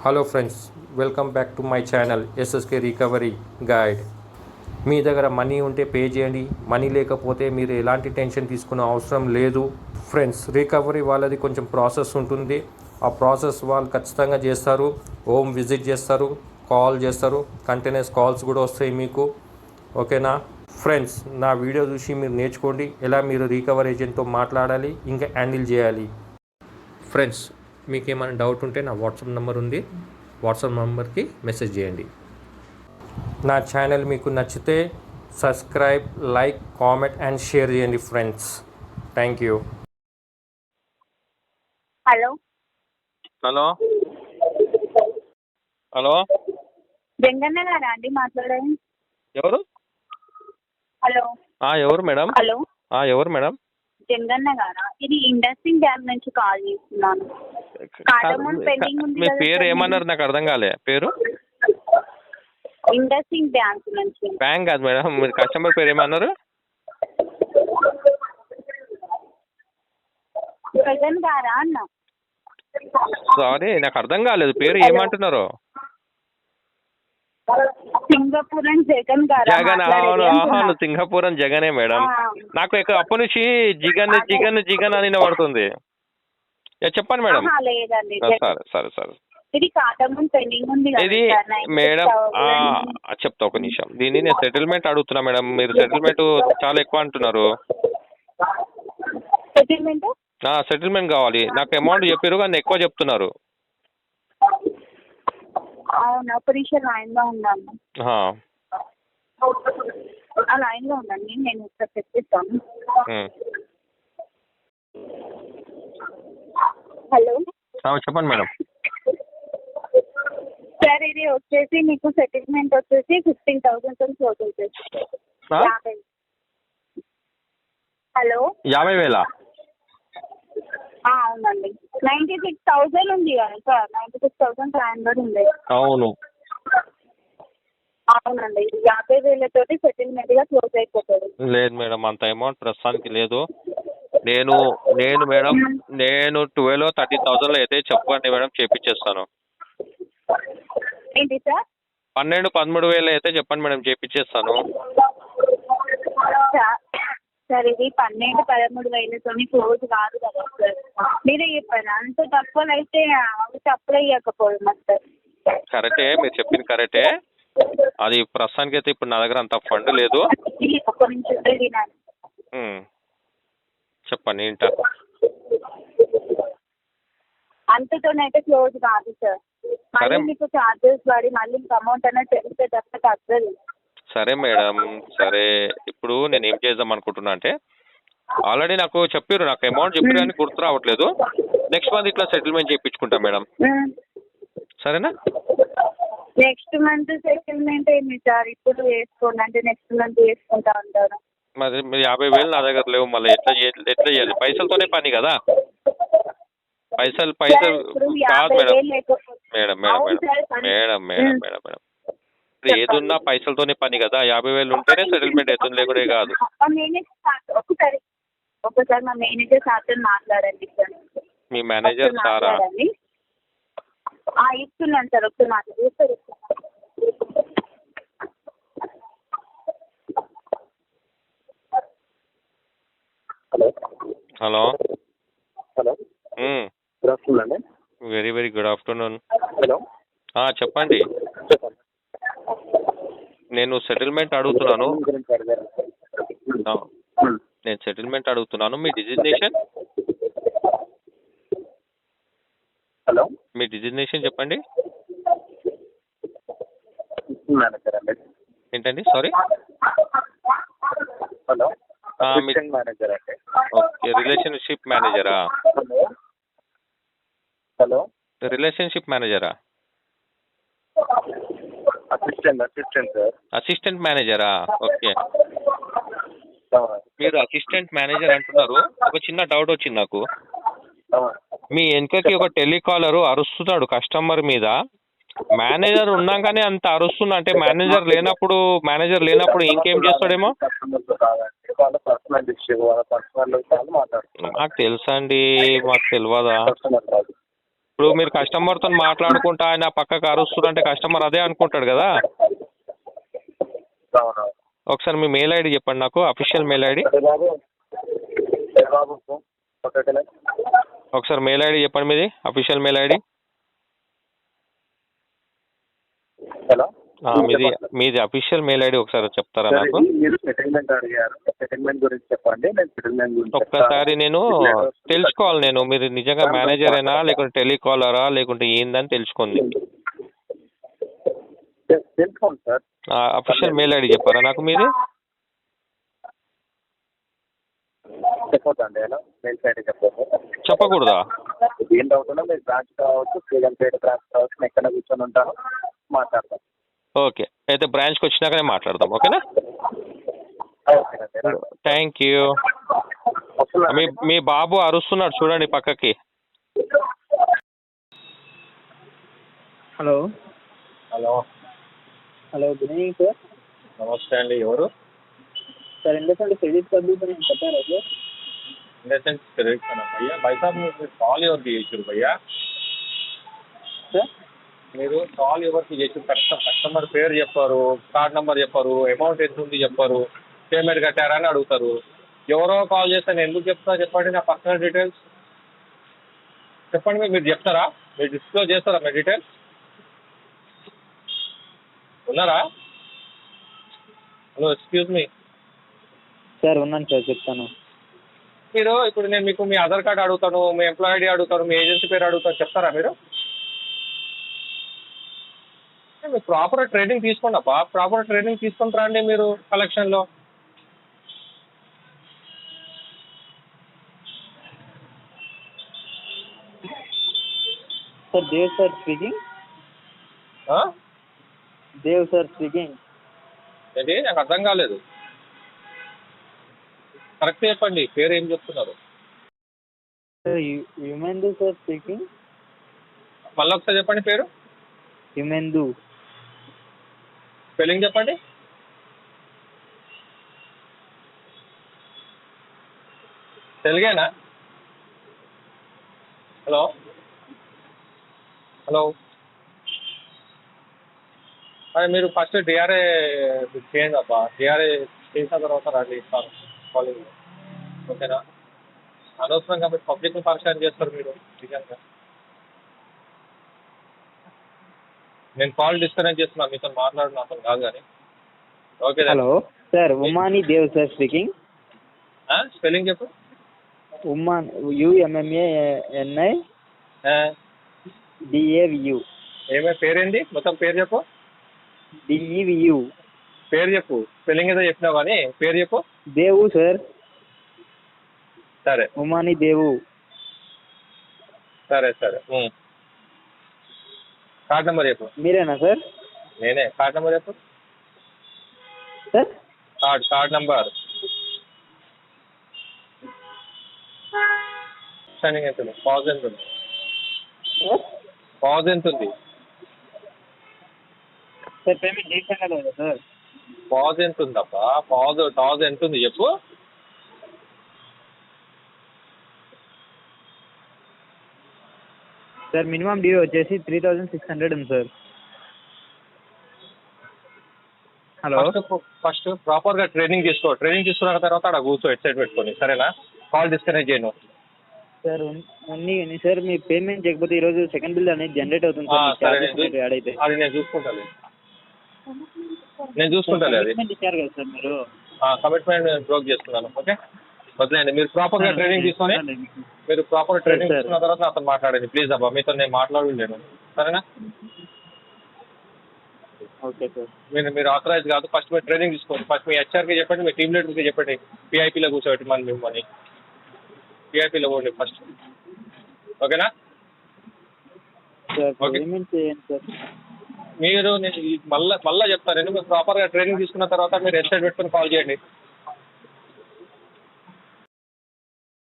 Hello friends, welcome back to my channel SSK recovery guide. మీ దగ్గర money ఉంటే pay చేయండి, మనీ లేకపోతే మీరు ఎలాంటి టెన్షన్ తీసుకునే అవసరం లేదు. ఫ్రెండ్స్, రికవరీ వాళ్ళది కొంచెం ప్రాసెస్ ఉంటుంది. ఆ ప్రాసెస్ వాళ్ళు ఖచ్చితంగా చేస్తారు. హోమ్ విజిట్ చేస్తారు, కాల్ చేస్తారు, కంటిన్యూస్ కాల్స్ కూడా వస్తాయి మీకు. ఓకేనా ఫ్రెండ్స్, నా వీడియో చూసి మీరు నేర్చుకోండి ఎలా మీరు రికవరీ ఏజెంట్తో మాట్లాడాలి, ఇంకా హ్యాండిల్ చేయాలి. ఫ్రెండ్స్, మీకు ఏమైనా డౌట్ ఉంటే నా వాట్సాప్ నెంబర్ ఉంది, వాట్సాప్ నెంబర్కి మెసేజ్ చేయండి. నా ఛానల్ మీకు నచ్చితే subscribe, like, comment and share చేయండి friends. Thank you. Hello hello hello Janganna గారా అండి మాట్లాడేది? ఎవరు? హలో ఎవరు మేడం? హలో ఎవరు మేడం? జంగన్న గారా? ఇది ఇండస్ట్రింగ్ డ్యామ్ నుంచి కాల్ చేస్తున్నాను. కార్డమన్ పెండింగ్ ఉంది మీ కదా పేరు సార్, ఏమన్నారు? నాకు అర్థం కాలే. పేరు ఇండస్ట్రింగ్ డ్యామ్ నుంచి. బ్యాంక్ కాదు మేడం, మీరు కస్టమర్ పేరు ఏమన్నారు? జగన్ గారా అన్న? సారీ, నాకు అర్థం కాలేదు. పేరు ఏమంటున్నారు? సింగపూర్ జగన్ గారా? జగన్. అవును, అవును, సింగపూరం జగనే మేడం. నాకు అప్పటి నుంచి జిగన్ జిగన్ జిగన్ అని పడుతుంది. చెప్పండి మేడం. లేదండి, సరే సరే సరే. ఇది కార్డమన్ పెండింగ్ ఉంది కదా ఇది సార్, మేడం చెప్తా ఒక నిమిషం. దీన్ని నేను సెటిల్మెంట్ అడుగుతున్నా మేడం. మీరు సెటిల్మెంట్ చాలా ఎక్కువ అంటున్నారు. సెటిల్మెంట్ సెటిల్మెంట్ కావాలి. నాకు అమౌంట్ చెప్పారు కానీ ఎక్కువ చెప్తున్నారు. అవునా? ఒక నిమిషం లైన్ లో ఉన్నాను. ఆ లైన్ లో ఉండండి, నేను ఇక్కడ తెప్పిస్తాను. హలో చెప్పండి మేడం. సార్, ఇది వచ్చేసి మీకు సెటిల్మెంట్ వచ్చేసి 15,000 క్లోజ్ అవుతుంది. హలో, 50,000? అవునండి. 96,000 ఉంది కదా సార్, 96,500 ఉంది. అవును అవునండి, 50,000 సెటిల్మెంట్ గా క్లోజ్ అయిపోతుంది. లేదు మేడం, అంత అమౌంట్ ప్రస్తుతానికి లేదు. నేను మేడం, నేను 12,000 అయితే చెప్పండి మేడం, చేపించేస్తాను. ఏంటి సార్? 12,000-13,000 అయితే చెప్పండి మేడం, చేపించేస్తాను. సార్, ఇది 12,000-13,000 క్లోజ్ కాదు కదా సార్, మీరే చెప్పారు. అంత తక్కువలో అయితే అప్లై చేయకపోదు సార్. కరెక్టే, మీరు చెప్పింది కరెక్టే. అది ప్రస్తుతానికి అయితే ఇప్పుడు నా దగ్గర అంత ఫండ్ లేదు. ఒక్క నిమిషం వినండి. చెప్పండి ఏంటా? అంతతోనైతే క్లోజ్ కాదు సార్. మళ్ళీ మీకు చార్జెస్ పడి మళ్ళీ ఇంక అమౌంట్ అనేది తెలిస్తే తప్ప తగ్గదు. సరే మేడం, సరే. ఇప్పుడు నేను ఏం చేద్దాం అనుకుంటున్నా అంటే, ఆల్రెడీ నాకు చెప్పారు, నాకు అమౌంట్ చెప్పారు కానీ గుర్తు రావట్లేదు. నెక్స్ట్ మంత్ ఇట్లా సెటిల్మెంట్ చేయించుకుంటాం మేడం, సరేనా? నెక్స్ట్ మంత్ సెటిల్మెంట్ ఏంటి సార్? ఇప్పుడు వేసుకోండి అంటే నెక్స్ట్ మంత్ వేసుకుంటా ఉంటారు. మరి 50,000 నా దగ్గర లేవు, మళ్ళీ ఎట్లా చేయాలి? పైసలతోనే పని కదా. పైసలు కాదు madam. Madam madam madam madam madam madam madam ఇప్పుడు ఏదున్నా పైసలతోనే పని కదా. 50,000 ఉంటేనే సెటిల్మెంట్ అవుతుంది, లేకుంటే కాదు. ఒకసారి మా మేనేజర్ సార్తో మాట్లాడండి సార్. మీ మేనేజర్ సారా? ఇస్తున్నాను సార్, ఒకసారి మాట్లాడి. హలో హలో, గుడ్ ఆఫ్టర్నూన్ అండి. Very very good afternoon. Hello, చెప్పండి. నేను సెటిల్మెంట్ అడుగుతున్నాను. నేను సెటిల్మెంట్ అడుగుతున్నాను. మీ డిజిగ్నేషన్? హలో, మీ డిజిగ్నేషన్ చెప్పండి. మేనేజర్ అండి. ఏంటండి? సారీ. హలో, మేనేజర్ అండి. ఓకే, రిలేషన్షిప్ మేనేజరా? హలో, రిలేషన్షిప్ మేనేజరా? Assistant sir. అసిస్టెంట్ మేనేజరా? ఓకే. మీరు అసిస్టెంట్ మేనేజర్ అంటున్నారు. ఒక చిన్న డౌట్ వచ్చింది నాకు. మీ వెనుకకి ఒక టెలికాలరు అరుస్తున్నాడు కస్టమర్ మీద. మేనేజర్ ఉన్నాగానే అంత అరుస్తుంది అంటే మేనేజర్ లేనప్పుడు ఇంకేం చేస్తాడేమో. నాకు తెలుసా అండి, మాకు తెలియదా? ఇప్పుడు మీరు కస్టమర్తో మాట్లాడుకుంటా ఆయన పక్కకు అరుస్తుంటే కస్టమర్ అదే అనుకుంటాడు కదా. అవును. ఒకసారి మీ మెయిల్ ఐడి చెప్పండి నాకు, అఫీషియల్ మెయిల్ ఐడి. బాబు ఒకటి ఒకసారి మెయిల్ ఐడి చెప్పండి మీది, అఫీషియల్ మెయిల్ ఐడి. హలో, మీది అఫీషియల్ మెయిల్ ఐడి ఒకసారి చెప్తారా నాకు? మీరు సెటిల్మెంట్ అడిగారు, సెటిల్మెంట్ గురించి చెప్పండి. నేను సెటిల్మెంట్ గురించి ఒక్కసారి నేను తెలుసుకోవాలి, నేను మీరు నిజంగా మేనేజరేనా లేకుంటే టెలికాలరా లేకుంటే ఏందని తెలుసుకోండి. తెలుసుకోండి సార్. అఫీషియల్ మెయిల్ ఐడి చెప్పారా నాకు మీది? చెప్పొద్దండి. హలో, మెయిల్ సైడ్ చెప్పొద్దు. చెప్పకూడదా? ఏం డౌట్ ఉన్నా మీరు బ్రాంచ్ కావచ్చు, శ్రీలంపేట బ్రాంచ్ కావచ్చు, నేను ఎక్కడ కూర్చొని ఉంటాను, మాట్లాడతాను. ఓకే, అయితే బ్రాంచ్కి వచ్చినాకనే మాట్లాడదాం. ఓకేనా? Thank you. మీ బాబు అరుస్తున్నాడు చూడండి పక్కకి. Hello hello hello, good evening sir. నమస్తే అండి, ఎవరు? సార్ ఇండస్ట్రీ క్రెడిట్ కార్డు గురించి చెప్పారా సార్? इंडसेंस क्रेडिट करना भैया भाई साहब మీరు కాల్ ఎవరికి చేసారు భయ్యా? సార్ మీరు కాల్ ఎవరికి చేసారు? కస్టమర్ పేరు చెప్పారు, కార్డ్ నెంబర్ చెప్పారు, అమౌంట్ ఎంత ఉంది చెప్పారు, పేమెంట్ కట్టారా అని అడుగుతారు. ఎవరో కాల్ చేస్తే నేను ఎందుకు చెప్తా చెప్పండి నా పర్సనల్ డీటెయిల్స్? చెప్పండి, మీరు చెప్తారా? మీరు డిస్క్లోజ్ చేస్తారా మీ డీటెయిల్స్? ఉన్నారా? Hello, excuse me. సార్ ఉన్నాను సార్, చెప్తాను. మీరు ఇప్పుడు నేను మీకు మీ ఆధార్ కార్డు అడుగుతాను, మీ ఎంప్లాయ్ ఐడి అడుగుతాను, మీ ఏజెన్సీ పేరు అడుగుతాను, చెప్తారా మీరు? మీరు ప్రాపర్ ట్రైనింగ్ తీసుకోండి అబ్బా, ప్రాపర్ ట్రైనింగ్ తీసుకొని రండి మీరు కలెక్షన్లో. Sir Dev sir speaking. Dev sir speaking. ఏంటి, నాకు అర్థం కాలేదు. కరెక్ట్ చెప్పండి, పేరు ఏం చెప్తున్నారు? సార్ యుమెందు సార్ స్పీకింగ్. మళ్ళీ ఒకసారి చెప్పండి పేరు. యుమెందు. స్పెల్లింగ్ చెప్పండి. తెలుగేనా? హలో హలో, అదే మీరు ఫస్ట్ డిఆర్ఏ చేయండి అబ్బా. డిఆర్ఏ చేసిన తర్వాత రండి, ఇస్తాను కాలేజ్. ఓకేనా? అనవసరంగా మీరు పబ్లిక్ని పరిచయం చేస్తారు మీరు నిజంగా. నేను కాల్ డిస్కనెక్ట్ చేస్తున్నాను, మీతో మాట్లాడిన అతను కాదు కానీ. Okay. Hello sir, Umani Dev sir speaking. Spelling చెప్పు. Uman, UMMANI DAVU. ఏమే పేరేంటి, మొత్తం పేరు చెప్పు. DEVU. పేరు చెప్పు, స్పెల్లింగ్ ఏదో చెప్పినావు కానీ పేరు చెప్పు. దేవు సార్. సరే, ఉమాని దేవు. సరే సరే. కార్డ్ నెంబర్ చెప్పు. మీరేనా సార్? నేనే. కార్డ్ నెంబర్ చెప్పు. Sir card number. స్టాండింగ్ ఎంత ఉంది? పాజ్ ఎంత ఉంది? పాజ్ ఎంత ఉంది? సార్ పేమెంట్ చేశాను కదా సార్. పాజ్ ఎంత ఉందబ్బా? టాజ్ ఎంత ఉంది చెప్పు. సార్ మినిమం డ్యూ వచ్చేసి 3600 ఉంది సార్. హలో, ఫస్ట్ ప్రాపర్గా ట్రైనింగ్ తీసుకో. ట్రైనింగ్ తీసుకున్న తర్వాత అక్కడ కూర్చో, హెడ్సెట్ పెట్టుకొని. సరేనా? కాల్ డిస్కనెక్ట్ చేయను. సార్ ఉంది సార్. మీ పేమెంట్ చేయకపోతే ఈరోజు సెకండ్ బిల్ అనేది జనరేట్ అవుతుంది సార్. యాడ్ అయితే అది నేను చూసుకుంటాను. అది ఇచ్చారు కదా సార్ మీరు. కమిట్మెంట్ బ్రోక్ చేస్తున్నాను. ఓకే, వదిలేండి. మీరు ప్రాపర్గా ట్రైనింగ్ తీసుకొని మీరు ప్రాపర్ ట్రైనింగ్ తీసుకున్న తర్వాత అతను మాట్లాడండి ప్లీజ్ అబ్బా. మీతో నేను మాట్లాడలేను. సరేనా? Okay sir. మీరు ఆథరైజ్ కాదు. ఫస్ట్ మీరు ట్రైనింగ్ తీసుకోండి. ఫస్ట్ మీ హెచ్ఆర్కి చెప్పండి, మీ టీమ్ లీడర్కి చెప్పండి. PIPలో కూర్చోబెట్టి మిమ్మల్ని PIPలో పోండి ఫస్ట్. ఓకేనా? సార్ పేమెంట్ చేయండి సార్. మీరు నేను మళ్ళీ చెప్తాను. మీరు ప్రాపర్గా ట్రైనింగ్ తీసుకున్న తర్వాత మీరు హెడ్సెట్ పెట్టుకొని కాల్ చేయండి.